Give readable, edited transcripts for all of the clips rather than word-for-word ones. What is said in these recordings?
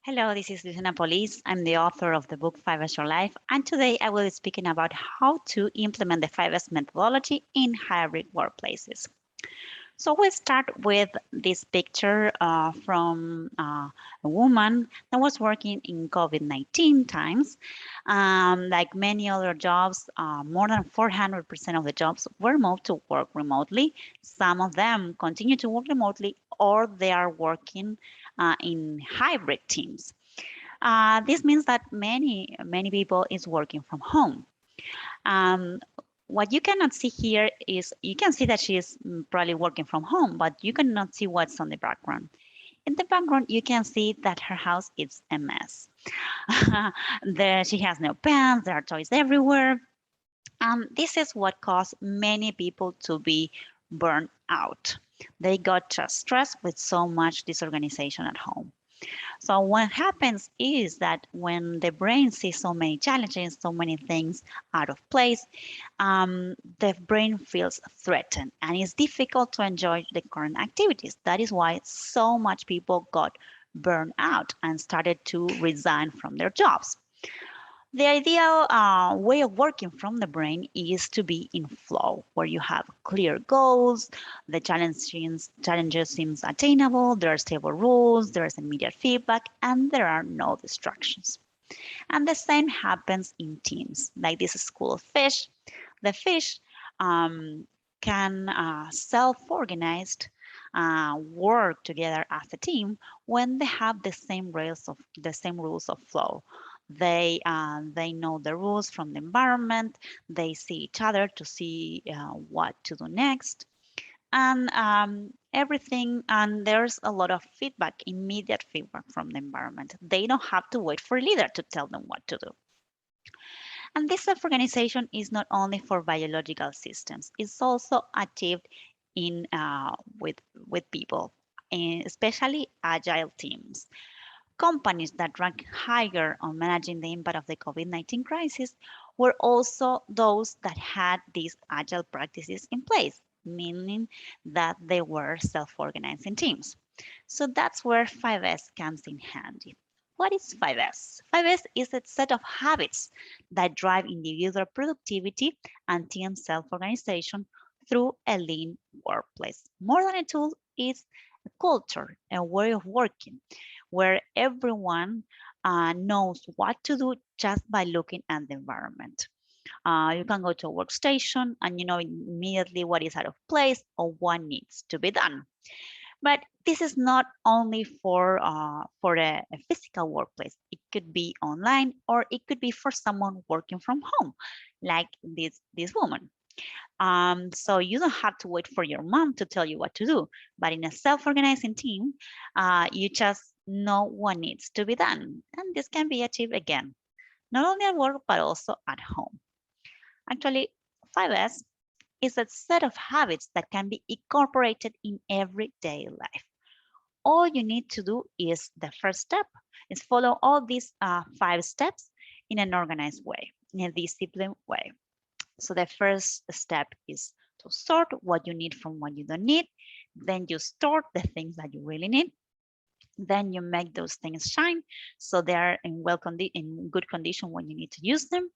Hello, this is Luciana Paulise. I'm the author of the book 5S Your Life, and today I will be speaking about how to implement the 5S methodology in hybrid workplaces. So we'll start with this picture from a woman that was working in COVID-19 times. Like many other jobs, more than 400% of the jobs were moved to work remotely. Some of them continue to work remotely, or they are working in hybrid teams. This means that many people is working from home. Um, what you cannot see here is you can see that she is probably working from home, but you cannot see what's on the background. In the background, you can see that her house is a mess. She has no pants, there are toys everywhere. This is what caused many people to be burned out. They got just stressed with so much disorganization at home. So what happens is that when the brain sees so many challenges, so many things out of place, the brain feels threatened and it's difficult to enjoy the current activities. That is why so much people got burned out and started to resign from their jobs. The ideal way of working from the brain is to be in flow, where you have clear goals, the challenges seems attainable, there are stable rules, there is immediate feedback, and there are no distractions. And the same happens in teams, like this school of fish. The fish can self-organized work together as a team when they have the same rules of flow. They know the rules from the environment. They see each other to see what to do next, and everything. And there's a lot of feedback, immediate feedback from the environment. They don't have to wait for a leader to tell them what to do. And this self-organization is not only for biological systems; it's also achieved in with people, especially agile teams. Companies that rank higher on managing the impact of the COVID-19 crisis were also those that had these agile practices in place, meaning that they were self-organizing teams. So that's where 5S comes in handy. What is 5S? 5S is a set of habits that drive individual productivity and team self-organization through a lean workplace. More than a tool, it's a culture, a way of working, where everyone knows what to do just by looking at the environment. You can go to a workstation and you know immediately what is out of place or what needs to be done. But this is not only for a physical workplace. It could be online or it could be for someone working from home, like this woman. So you don't have to wait for your mom to tell you what to do. But in a self-organizing team, you just know what needs to be done. And this can be achieved again, not only at work, but also at home. Actually, 5S is a set of habits that can be incorporated in everyday life. All you need to do is the first step is follow all these 5 steps in an organized way, in a disciplined way. So the first step is to sort what you need from what you don't need. Then you store the things that you really need. Then you make those things shine so they are in good condition when you need to use them.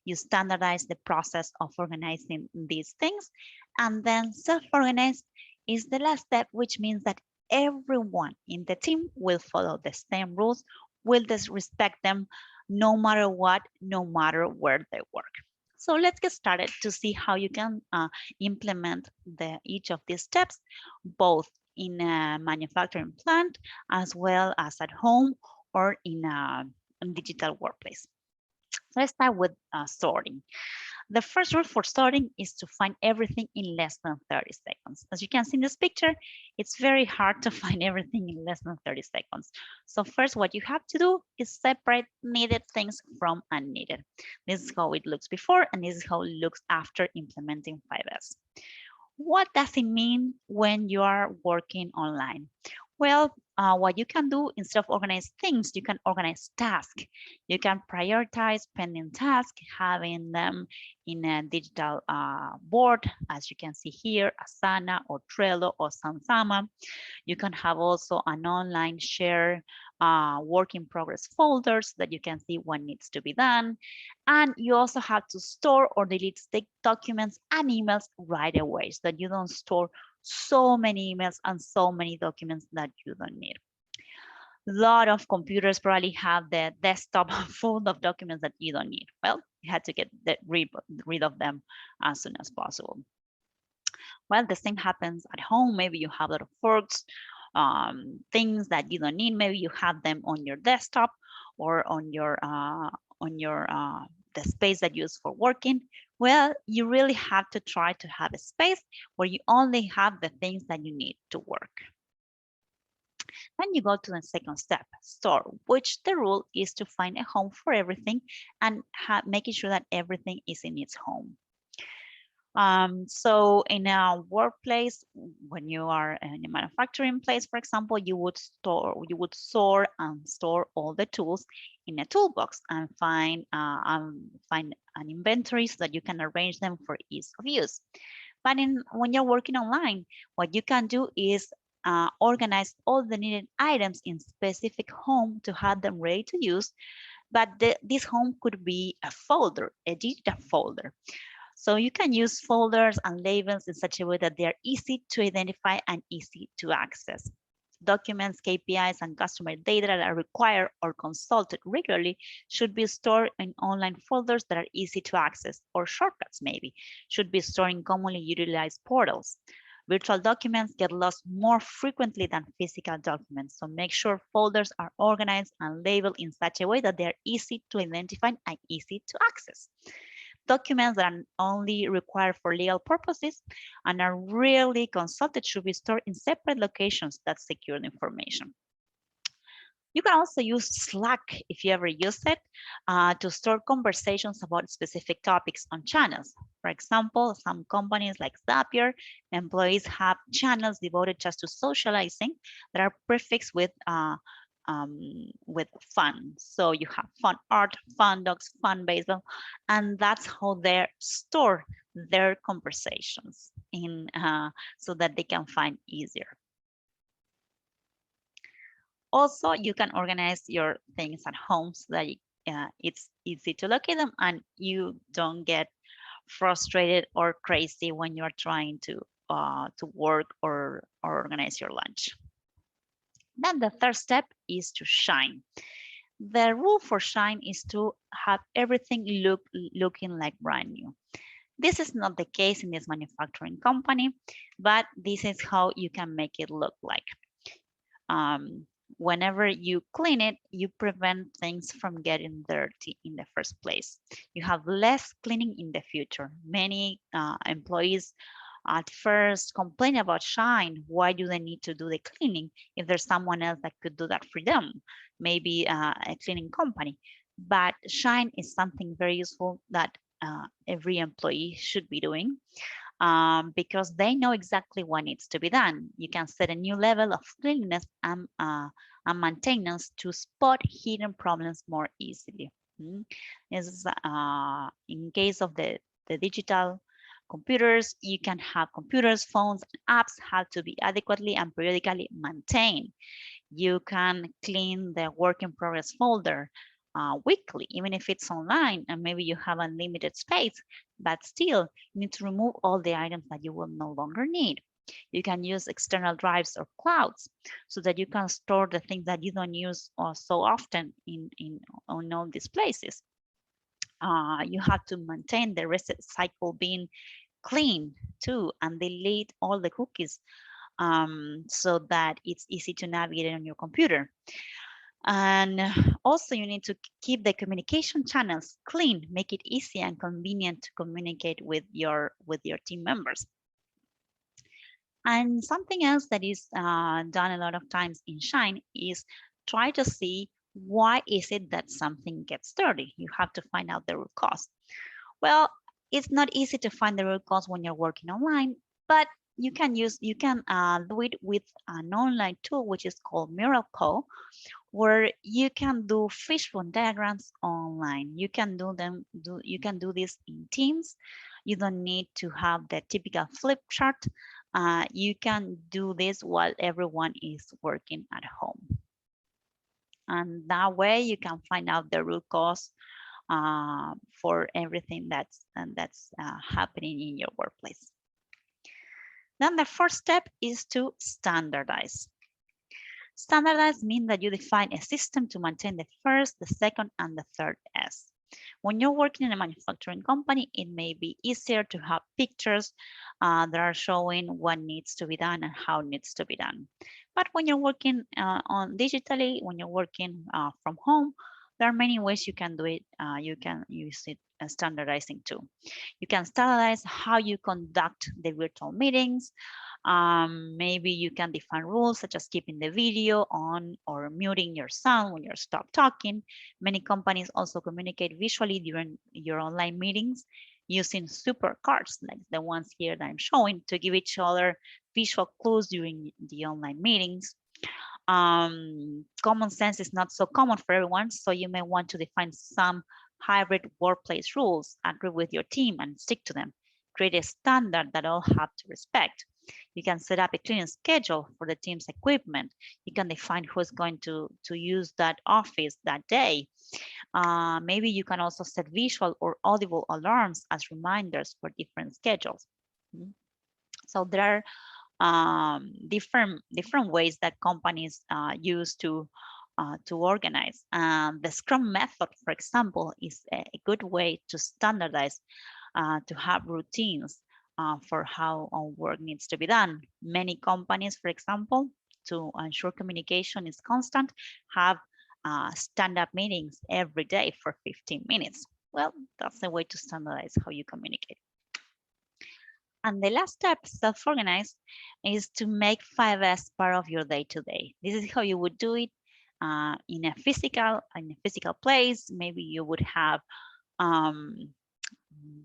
You standardize the process of organizing these things. And then self-organize is the last step, which means that everyone in the team will follow the same rules, will respect them no matter what, no matter where they work. So let's get started to see how you can implement each of these steps, both in a manufacturing plant as well as at home or in a digital workplace. So let's start with sorting. The first rule for sorting is to find everything in less than 30 seconds. As you can see in this picture, it's very hard to find everything in less than 30 seconds. So first, what you have to do is separate needed things from unneeded. This is how it looks before, and this is how it looks after implementing 5S. What does it mean when you are working online? Well, what you can do instead of organize things, you can organize tasks. You can prioritize pending tasks, having them in a digital board, as you can see here, Asana or Trello or Sansama. You can have also an online share work in progress folders so that you can see what needs to be done. And you also have to store or delete the documents and emails right away so that you don't store so many emails and so many documents that you don't need. A lot of computers probably have the desktop full of documents that you don't need. Well, you had to get rid of them as soon as possible. Well, the same happens at home. Maybe you have a lot of forks, things that you don't need. Maybe you have them on your desktop or on your the space that you use for working. Well, you really have to try to have a space where you only have the things that you need to work. Then you go to the second step, store, which the rule is to find a home for everything and making sure that everything is in its home. So in a workplace, when you are in a manufacturing place, for example, you would sort and store all the tools in a toolbox and find an inventory so that you can arrange them for ease of use. But when you're working online, what you can do is organize all the needed items in specific home to have them ready to use. But this home could be a folder, a digital folder. So you can use folders and labels in such a way that they are easy to identify and easy to access. Documents, KPIs, and customer data that are required or consulted regularly should be stored in online folders that are easy to access, or shortcuts maybe, should be stored in commonly utilized portals. Virtual documents get lost more frequently than physical documents, so make sure folders are organized and labeled in such a way that they are easy to identify and easy to access. Documents that are only required for legal purposes and are rarely consulted should be stored in separate locations that secure the information. You can also use Slack, if you ever use it, to store conversations about specific topics on channels. For example, some companies like Zapier, employees have channels devoted just to socializing that are prefixed with fun. So you have fun art, fun dogs, fun baseball, and that's how they store their conversations so that they can find easier. Also, you can organize your things at home so that it's easy to locate them and you don't get frustrated or crazy when you're trying to work or organize your lunch. Then the third step is to shine. The rule for shine is to have everything looking like brand new. This is not the case in this manufacturing company, but this is how you can make it look like. Whenever you clean it, you prevent things from getting dirty in the first place. You have less cleaning in the future. Many employees at first complain about shine. Why do they need to do the cleaning if there's someone else that could do that for them? Maybe a cleaning company. But shine is something very useful that every employee should be doing. Because they know exactly what needs to be done. You can set a new level of cleanliness and maintenance to spot hidden problems more easily. This is, in case of the digital computers, you can have computers, phones, and apps have to be adequately and periodically maintained. You can clean the work in progress folder weekly, even if it's online and maybe you have unlimited space, but still you need to remove all the items that you will no longer need. You can use external drives or clouds so that you can store the things that you don't use so often on all these places. You have to maintain the recycle bin clean too and delete all the cookies so that it's easy to navigate on your computer. And also you need to keep the communication channels clean, make it easy and convenient to communicate with your team members. And something else that is done a lot of times in Shine is try to see why is it that something gets dirty. You have to find out the root cause. Well, it's not easy to find the root cause when you're working online, but you can do it with an online tool which is called Miracle, where you can do fishbone diagrams online. You can do this in Teams. You don't need to have the typical flip chart. You can do this while everyone is working at home. And that way you can find out the root cause for everything that's happening in your workplace. Then the first step is to standardize. Standardize means that you define a system to maintain the first, the second, and the third S. When you're working in a manufacturing company, it may be easier to have pictures that are showing what needs to be done and how it needs to be done. But when you're working on digitally, when you're working from home, there are many ways you can do it. You can use it standardizing too. You can standardize how you conduct the virtual meetings. Maybe you can define rules such as keeping the video on or muting your sound when you stop talking. Many companies also communicate visually during your online meetings using super cards like the ones here that I'm showing to give each other visual clues during the online meetings. Common sense is not so common for everyone, so you may want to define some hybrid workplace rules, agree with your team and stick to them. Create a standard that all have to respect. You can set up a cleaning schedule for the team's equipment. You can define who's going to use that office that day. Maybe you can also set visual or audible alarms as reminders for different schedules. So there are different ways that companies use to organize. The Scrum method, for example, is a good way to standardize, to have routines for how our work needs to be done. Many companies, for example, to ensure communication is constant, have stand-up meetings every day for 15 minutes. Well, that's a way to standardize how you communicate. And the last step, self-organize, is to make 5S part of your day-to-day. This is how you would do it in a physical place. Maybe you would have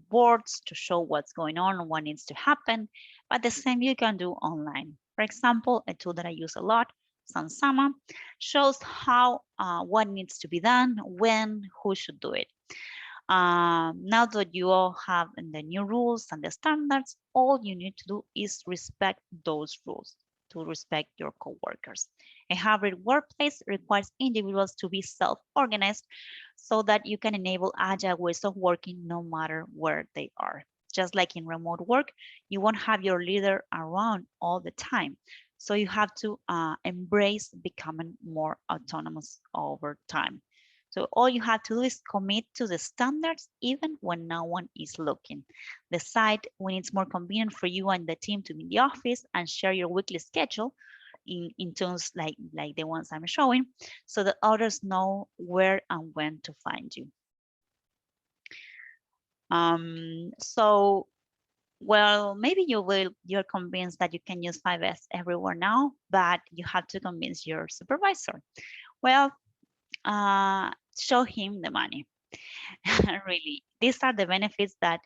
boards to show what's going on, what needs to happen, but the same you can do online. For example, a tool that I use a lot, Sansama, shows how what needs to be done, when, who should do it. Now that you all have the new rules and the standards, all you need to do is respect those rules, to respect your coworkers. A hybrid workplace requires individuals to be self-organized so that you can enable agile ways of working no matter where they are. Just like in remote work, you won't have your leader around all the time. So you have to embrace becoming more autonomous over time. So all you have to do is commit to the standards even when no one is looking. Decide when it's more convenient for you and the team to be in the office and share your weekly schedule in tools like the ones I'm showing so that others know where and when to find you. Well, maybe you're convinced that you can use 5S everywhere now, but you have to convince your supervisor. Well, show him the money. Really, these are the benefits that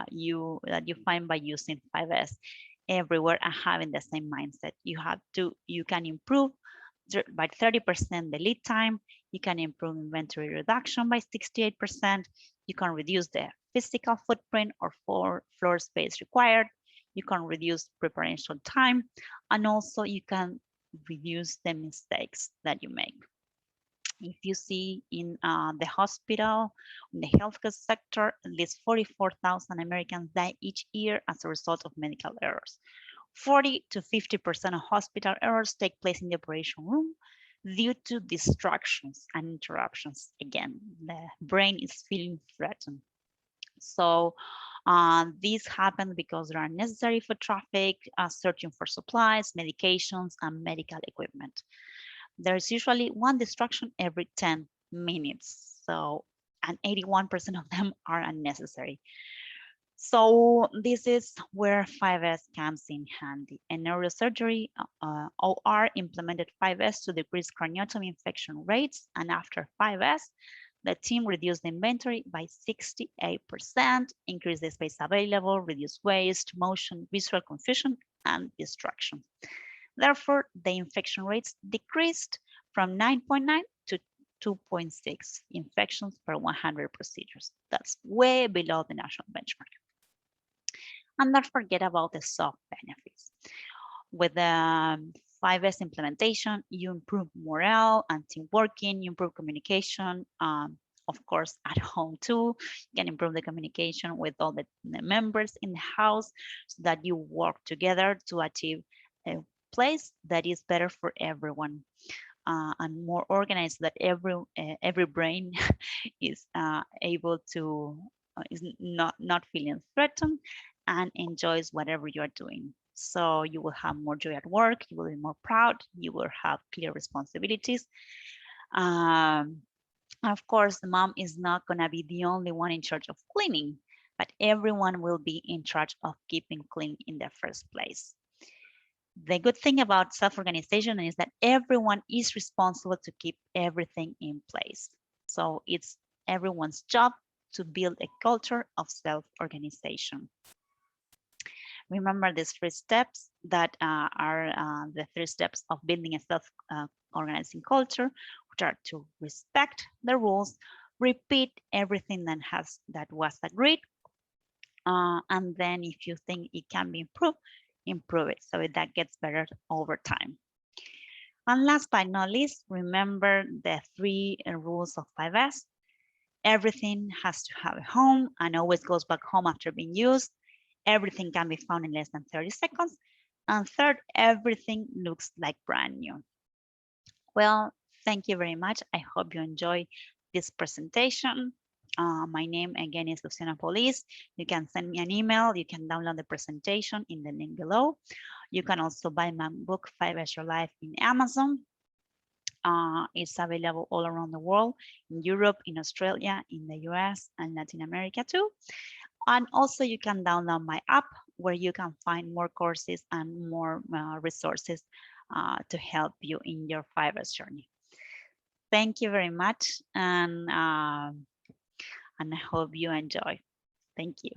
you find by using 5S everywhere and having the same mindset. You can improve by 30% the lead time. You can improve inventory reduction by 68%. You can reduce the physical footprint or floor space required. You can reduce preparation time, and also you can reduce the mistakes that you make. If you see in the hospital, in the healthcare sector, at least 44,000 Americans die each year as a result of medical errors. 40 to 50% of hospital errors take place in the operation room due to distractions and interruptions. Again, the brain is feeling threatened. So these happen because they are necessary for traffic, searching for supplies, medications, and medical equipment. There's usually one distraction every 10 minutes. So, and 81% of them are unnecessary. So this is where 5S comes in handy. In neurosurgery, OR implemented 5S to decrease craniotomy infection rates, and after 5S, the team reduced the inventory by 68%, increased the space available, reduced waste, motion, visual confusion, and distraction. Therefore, the infection rates decreased from 9.9 to 2.6 infections per 100 procedures. That's way below the national benchmark. And don't forget about the soft benefits. With the 5S implementation, you improve morale and team working, you improve communication, of course, at home too. You can improve the communication with all the members in the house so that you work together to achieve a place that is better for everyone and more organized, so that every brain is able to is not feeling threatened and enjoys whatever you are doing. So you will have more joy at work, you will be more proud, you will have clear responsibilities. Of course, the mom is not going to be the only one in charge of cleaning, but everyone will be in charge of keeping clean in the first place. The good thing about self-organization is that everyone is responsible to keep everything in place. So it's everyone's job to build a culture of self-organization. Remember these 3 steps that are the 3 steps of building a self-organizing culture, which are to respect the rules, repeat everything that was agreed, and then if you think it can be improved, improve it so that gets better over time. And last but not least, remember the 3 rules of 5S. Everything has to have a home and always goes back home after being used. Everything can be found in less than 30 seconds. And third, everything looks like brand new. Well, thank you very much. I hope you enjoy this presentation. My name again is Luciana Paulise. You can send me an email. You can download the presentation in the link below. You can also buy my book, 5S Your Life, in Amazon. It's available all around the world, in Europe, in Australia, in the US, and Latin America too. And also you can download my app where you can find more courses and more resources to help you in your 5S journey. Thank you very much, and I hope you enjoy. Thank you.